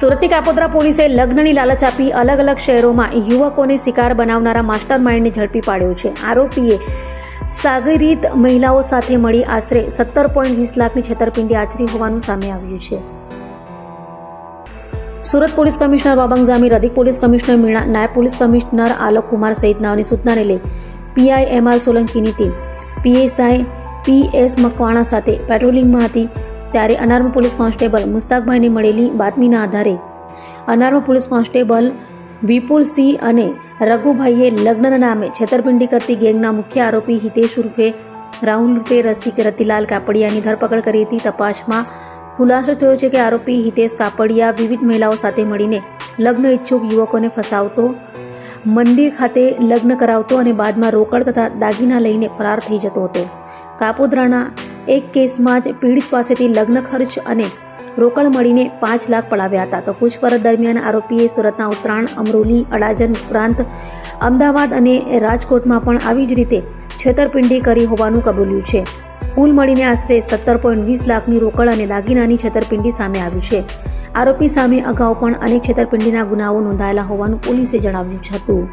સુરતની કાપોદ્રા પોલીસે લગ્નની લાલચ આપી અલગ અલગ શહેરોમાં યુવકોને શિકાર બનાવનારા માસ્ટર માઇન્ડને ઝડપી પાડ્યો છે. આરોપીએ સાગરીત મહિલાઓ સાથે મળી આશરે 17.20 લાખની છેતરપિંડી આચરી હોવાનું સામે આવ્યું છે. સુરત પોલીસ કમિશનર બાબંગ જામીર, અધિક પોલીસ કમિશનર મીણા, નાયબ પોલીસ કમિશનર આલોક કુમાર સહિતનાઓની સૂચનાને લઈ પીઆઈ MR સોલંકીની ટીમ PSI PS મકવાણા સાથે પેટ્રોલિંગમાં હતી. ત્યારે અનાર્મ પોલીસ કોન્સ્ટેબલ મુસ્તાકભાઈને મળેલી બાતમીના આધારે અનાર્મ પોલીસ કોન્સ્ટેબલ વિપુલસિંહ અને રઘુભાઈએ લગ્નના નામે છેતરપિંડી કરતી ગેંગના મુખ્ય આરોપી હિતેશ ઉર્ફે રાહુલ ઉર્ફે રસિક રતિલાલ કાપડિયાની ધરપકડ કરી હતી. તપાસમાં ખુલાસો થયો છે કે આરોપી હિતેશ કાપડિયા વિવિધ મહિલાઓ સાથે મળીને લગ્ન ઈચ્છુક યુવકોને ફસાવતો, મંદિર ખાતે લગ્ન કરાવતો અને બાદમાં રોકડ તથા દાગીના લઈને ફરાર થઈ જતો હતો. કાપોદ્રાના એક કેસમાં જ પીડિત પાસેથી લગ્ન ખર્ચ અને રોકડ મળીને 5 લાખ પડાવ્યા હતા. તો પૂછપરછ દરમિયાન આરોપીએ સુરતના ઉત્તરાયણ, અમરોલી, અડાજણ ઉપરાંત અમદાવાદ અને રાજકોટમાં પણ આવી જ રીતે છેતરપિંડી કરી હોવાનું કબૂલ્યું છે. કુલ મળીને આશરે 17.20 લાખની રોકડ અને દાગીનાની છેતરપિંડી સામે આવી છે. આરોપી સામે અગાઉ પણ અનેક છેતરપિંડીના ગુનાઓ નોંધાયેલા હોવાનું પોલીસે જણાવ્યું હતું.